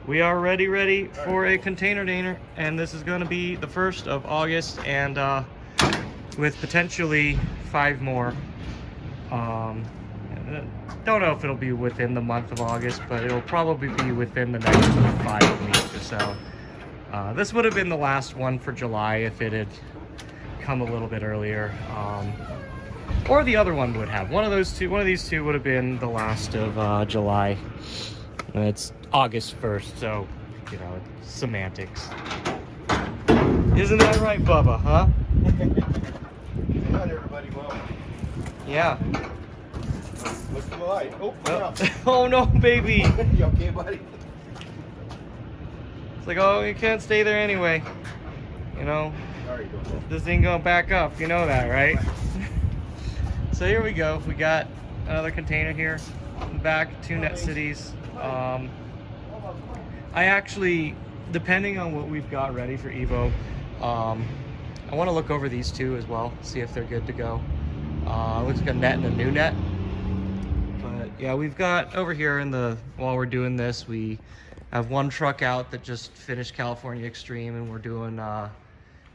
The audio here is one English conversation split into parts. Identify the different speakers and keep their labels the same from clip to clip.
Speaker 1: we are ready for a container dinner, and this is going to be the 1st of August, and with potentially 5 more. Don't know if it'll be within the month of August, but it'll probably be within the next 5 weeks or so. This would have been the last one for July if it had come a little bit earlier, or the other one would have. One of these two would have been the last of July. And it's August 1st, so you know, it's semantics. Isn't that right, Bubba? Huh?
Speaker 2: Not everybody well.
Speaker 1: Yeah.
Speaker 2: Look for the light. Oh,
Speaker 1: oh no, baby.
Speaker 2: You okay, buddy?
Speaker 1: It's like, oh, you can't stay there anyway. You know, this ain't gonna back up. You know that, right? So here we go. We got another container here. Back to Net Cities. I actually, depending on what we've got ready for EVO, I want to look over these two as well, see if they're good to go. Looks like a net and a new net. But yeah, we've got over here while we're doing this, we have one truck out that just finished California Extreme, and we're doing,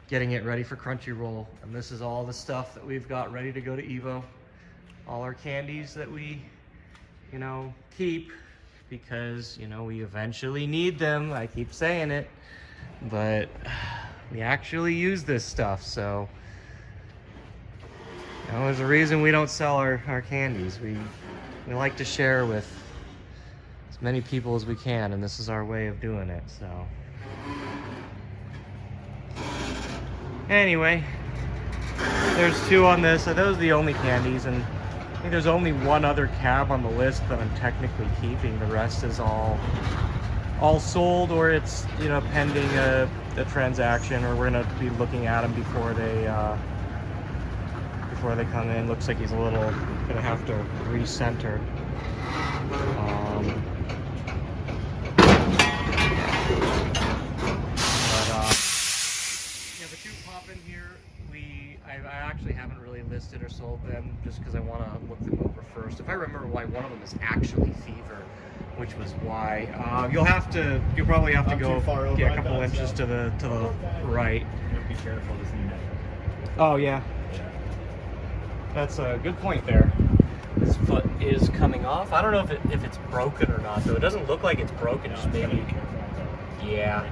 Speaker 1: getting it ready for Crunchyroll. And this is all the stuff that we've got ready to go to EVO. All our candies that we, you know, keep because, you know, we eventually need them. I keep saying it, but we actually use this stuff. So, you know, there's a reason we don't sell our candies. We like to share with as many people as we can, and this is our way of doing it. So anyway, there's 2 on this. So those are the only candies, and I think there's only one other cab on the list that I'm technically keeping. The rest is all sold, or it's, you know, pending a transaction, or we're gonna be looking at them before they come in. Looks like he's a little gonna have to recenter. Yeah, the 2 Pop'n here, I actually haven't really listed or sold them just because I want to look them over first. If I remember why one of them is actually Fever, which was why, you'll probably have to go a couple inches to the right.
Speaker 2: Be careful, this new net.
Speaker 1: Oh yeah. That's a good point there. This foot is coming off. I don't know if it's broken or not, though. It doesn't look like it's broken, just maybe. Yeah.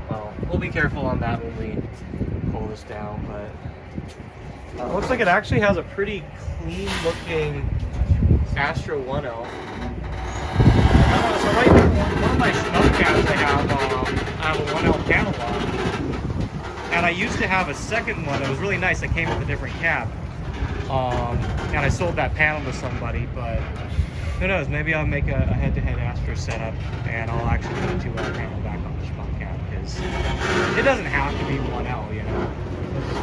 Speaker 1: Well, we'll be careful on that when we pull this down, but looks like it actually has a pretty clean looking Astro 1L. So right here, one of my smoke cabs I have a 1L catalog, and I used to have a second one that was really nice that came with a different cab, and I sold that panel to somebody, but who knows, maybe I'll make a head-to-head Astro setup, and I'll actually put a 2L panel back on the schmuck cab, because it doesn't have to be 1L, you know.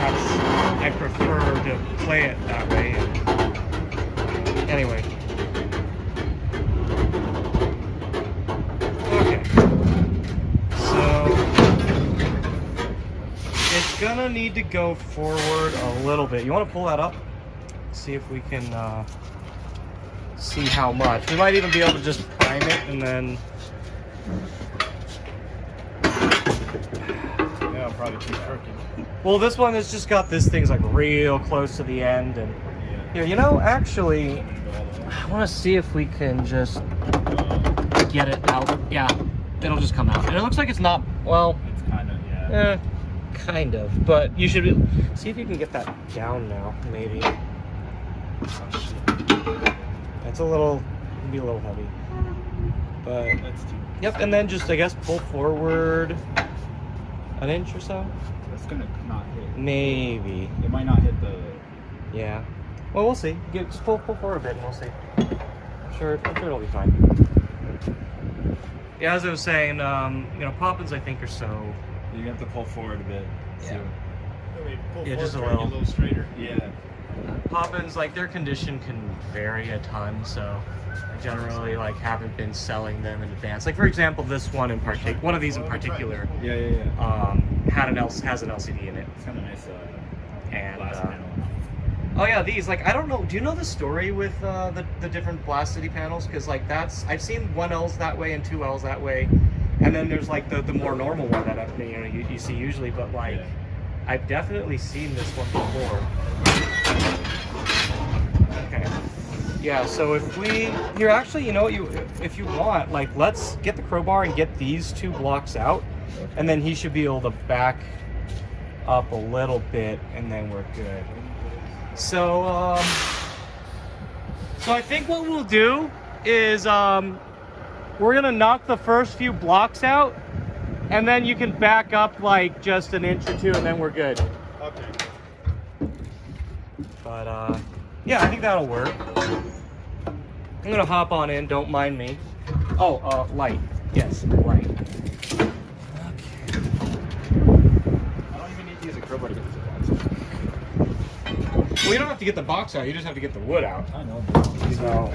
Speaker 1: I prefer to play it that way. Anyway. Okay. So it's gonna need to go forward a little bit. You want to pull that up? See if we can see how much. We might even be able to just prime it and then.
Speaker 2: Yeah, I'll probably keep working.
Speaker 1: Well, this one has just got this thing's like real close to the end, and here, you know, actually, I want to see if we can just get it out. Yeah, it'll just come out. And it looks like it's not, well,
Speaker 2: It's kind of, yeah.
Speaker 1: Kind of, but you should see if you can get that down now, maybe. It's a little, be a little heavy, but
Speaker 2: That's too.
Speaker 1: yep. And then just, I guess, pull forward an inch or so.
Speaker 2: That's gonna not hit.
Speaker 1: Maybe.
Speaker 2: It might not hit the.
Speaker 1: Yeah. Well, we'll see. Just pull forward a bit, and we'll see. I'm sure it'll be fine. Yeah, as I was saying, you know, Pop'ns I think are so.
Speaker 2: You have to pull forward a bit.
Speaker 1: Yeah.
Speaker 2: Pull
Speaker 1: Yeah, just a
Speaker 2: forward,
Speaker 1: little.
Speaker 2: a little straighter. Yeah.
Speaker 1: Pop'ns, like, their condition can vary a ton, so I generally like haven't been selling them in advance. Like, for example, this one in particular, one of these in particular,
Speaker 2: Yeah.
Speaker 1: has an LCD in it,
Speaker 2: It's kind of nice.
Speaker 1: and
Speaker 2: Glass panel.
Speaker 1: Oh yeah, these, like, I don't know, do you know the story with the different Blast City panels? Because, like, I've seen 1Ls that way and 2Ls that way, and then there's, like, the more normal one that, you see usually, but, like,
Speaker 2: Yeah.
Speaker 1: I've definitely seen this one before. Okay. Yeah, so if here, actually, you know what, if you want, like, let's get the crowbar and get these 2 blocks out, and then he should be able to back up a little bit, and then we're good. So I think what we'll do is we're gonna knock the first few blocks out, and then you can back up like just an inch or 2, and then we're good.
Speaker 2: Okay.
Speaker 1: But yeah, I think that'll work. I'm gonna hop on in. Don't mind me. Oh, light. Yes, light. Okay.
Speaker 2: I don't even need to use a crowbar to get this box.
Speaker 1: Well, you don't have to get the box out. You just have to get the wood out.
Speaker 2: I know.
Speaker 1: So,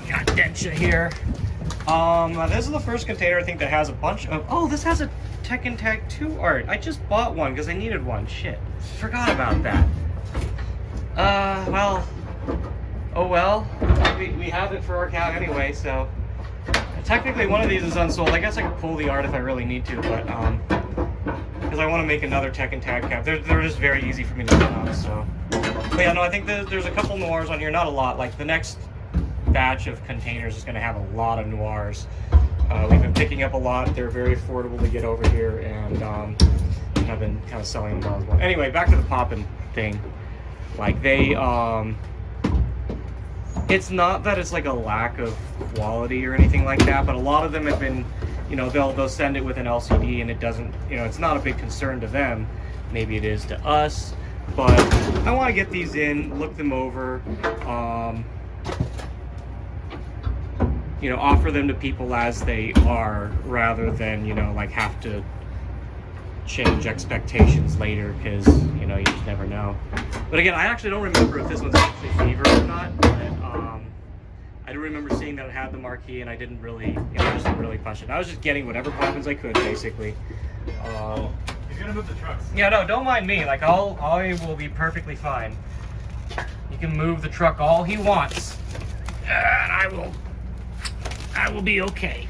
Speaker 1: got dentcha here. This is the first container I think that has a bunch of. Oh, this has a Tekken Tag 2 art. I just bought one because I needed one. Shit, forgot about that. Well, oh well. We have it for our cab anyway, so technically one of these is unsold. I guess I could pull the art if I really need to, but because I want to make another Tekken Tag cab. They're just very easy for me to put on. So, but yeah, no, I think there's a couple noirs on here, not a lot. Like the next batch of containers is going to have a lot of noirs. We've been picking up a lot. They're very affordable to get over here, and I've been kind of selling them all as well. Anyway, back to the Pop'n thing. Like they, it's not that it's like a lack of quality or anything like that, but a lot of them have been, you know, they'll send it with an LCD, and it doesn't, you know, it's not a big concern to them. Maybe it is to us, but I want to get these in, look them over. You know, offer them to people as they are, rather than, you know, like have to change expectations later, because, you know, you just never know. But again, I actually don't remember if this one's actually Fever or not, but I do remember seeing that it had the marquee, and I didn't really, you know, just didn't really question it. I was just getting whatever Pop'ns I could, basically.
Speaker 2: He's gonna move the trucks.
Speaker 1: Yeah, no, don't mind me. Like, I will be perfectly fine. He can move the truck all he wants, and I will be okay.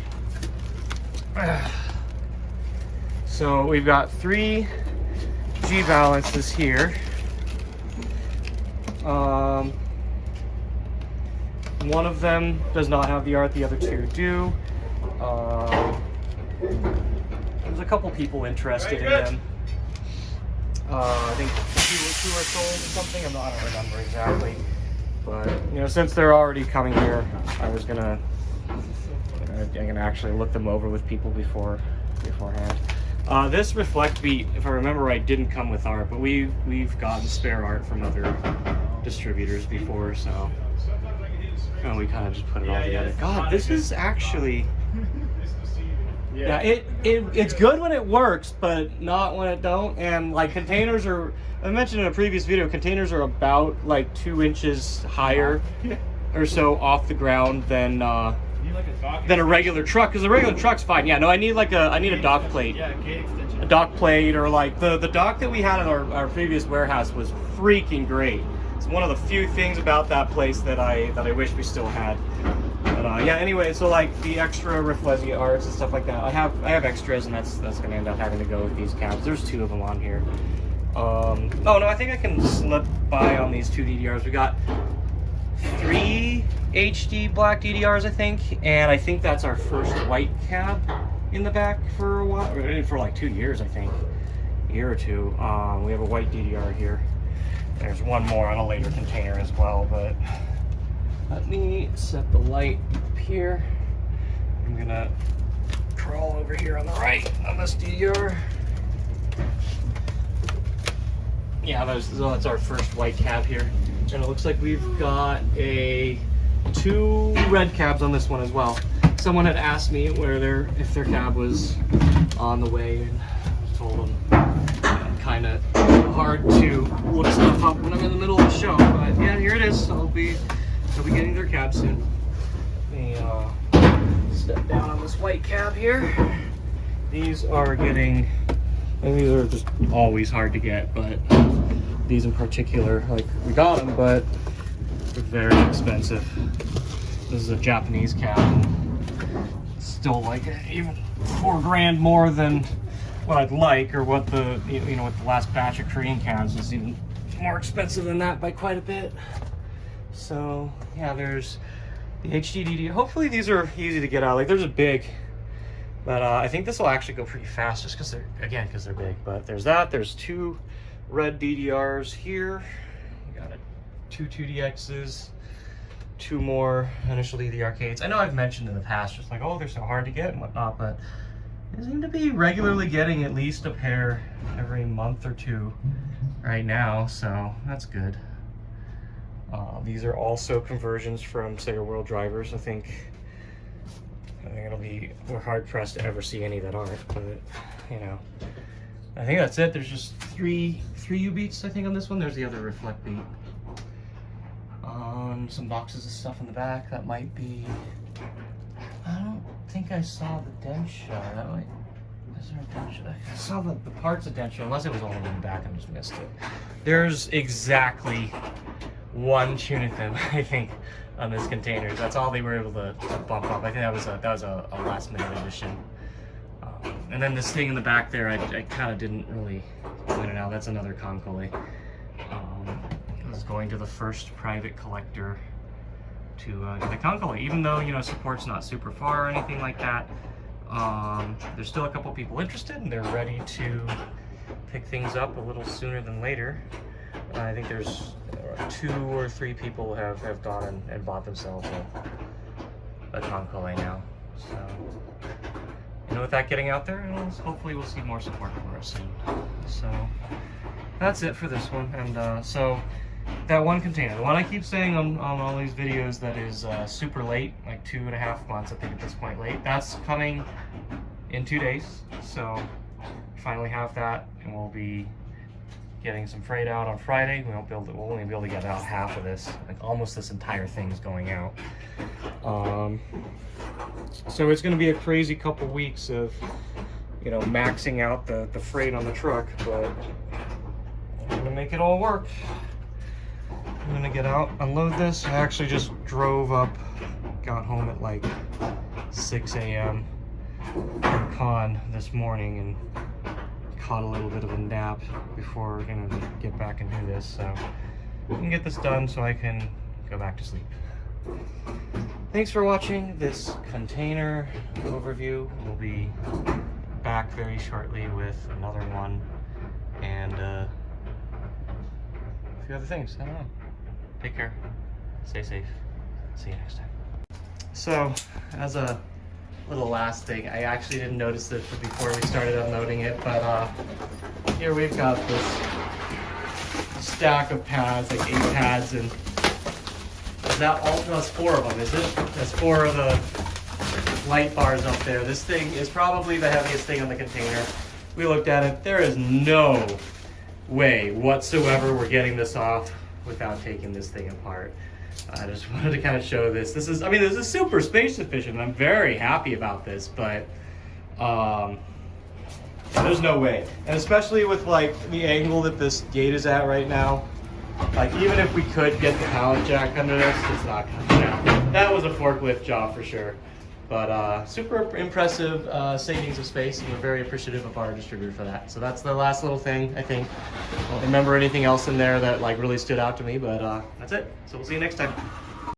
Speaker 1: So we've got 3 G balances here. One of them does not have the art, the other 2 do. There's a couple people interested in them. I think 2 are sold or something. I don't remember exactly. But, you know, since they're already coming here, I'm gonna actually look them over with people beforehand. This Reflect Beat, if I remember right, didn't come with art, but we've gotten spare art from other distributors before, so we kind of just put it all together. God, this is actually, yeah, it's good when it works, but not when it don't. And like containers are, I mentioned in a previous video, containers are about like 2 inches higher or so off the ground than a regular truck, because the regular truck's fine. Yeah, no, I need a dock plate.
Speaker 2: Yeah, gate extension.
Speaker 1: A dock plate, or like the dock that we had at our previous warehouse was freaking great. It's one of the few things about that place that I wish we still had. But yeah, anyway, so like the extra Reflezia arts and stuff like that, I have extras, and that's gonna end up having to go with these cabs. There's 2 of them on here. Oh no, I think I can slip by on these 2 DDRs. We got 3 HD black DDRs, I think, and I think that's our first white cab in the back for a while, for like 2 years, I think, a year or 2. We have a white DDR here. There's one more on a later container as well, but let me set the light up here. I'm gonna crawl over here on the right on this DDR. Yeah, that's our first white cab here. And it looks like we've got 2 red cabs on this one as well. Someone had asked me if their cab was on the way, and I told them kind of hard to look stuff up when I'm in the middle of the show. But yeah, here it is. They'll be getting their cab soon. Let me step down on this white cab here. These are just always hard to get, but these in particular. Like, we got them, but they're very expensive. This is a Japanese cab, and it's still like even $4 grand more than what I'd like, or what the what the last batch of Korean cabs is even more expensive than that by quite a bit. So yeah, there's the HD DDR. Hopefully these are easy to get out. Like, they're just big, but I think this will actually go pretty fast just because they're big. But there's that. There's 2 red DDRs here. You got two 2DXs, 2 more initial DD arcades. I know I've mentioned in the past, just like, oh, they're so hard to get and whatnot, but I seem to be regularly getting at least a pair every month or 2 right now, so that's good. These are also conversions from Sega World drivers. I think we're hard pressed to ever see any that aren't, but I think that's it. There's just three U-beats, I think, on this one. There's the other reflect beat. Some boxes of stuff in the back. That might be, I don't think I saw the Densha. Is there a Densha? I saw the parts of Densha, unless it was only in the back and just missed it. There's exactly 1 Tunithin, I think, on this container. That's all they were able to bump up. I think that was a last minute addition. And then this thing in the back there, I kind of didn't really point it out. That's another Concole. I was going to the first private collector to get a Concole, even though support's not super far or anything like that. There's still a couple people interested, and they're ready to pick things up a little sooner than later. I think there's 2 or 3 people have gone and bought themselves a Concole now. So, with that getting out there, hopefully we'll see more support for us soon. So that's it for this one. And so that 1 container, the one I keep saying on all these videos that is super late, like 2.5 months I think at this point late, that's coming in 2 days. So finally have that, and we'll be getting some freight out on Friday. We'll only be able to get out half of this, like almost this entire thing's going out. So it's going to be a crazy couple weeks of maxing out the freight on the truck, but I'm going to make it all work. I'm going to get out, unload this. I actually just drove up, got home at like 6 a.m. from con this morning and caught a little bit of a nap before we're going to get back and do this. So we can get this done so I can go back to sleep. Thanks for watching this container overview. We'll be back very shortly with another one and a few other things. I don't know. Take care. Stay safe. See you next time. So, as a little last thing, I actually didn't notice this before we started unloading it, but here we've got this stack of pads, like 8 pads, and is that all? No, that's 4 of them, is it? That's 4 of the light bars up there. This thing is probably the heaviest thing on the container. We looked at it. There is no way whatsoever we're getting this off without taking this thing apart. I just wanted to kind of show this. This is super space efficient, and I'm very happy about this, but there's no way. And especially with like the angle that this gate is at right now, like even if we could get the pallet jack under this, it's not gonna happen. That was a forklift job for sure. But super impressive savings of space, and we're very appreciative of our distributor for that. So that's the last little thing, I think. I don't remember anything else in there that like really stood out to me, but that's it. So we'll see you next time.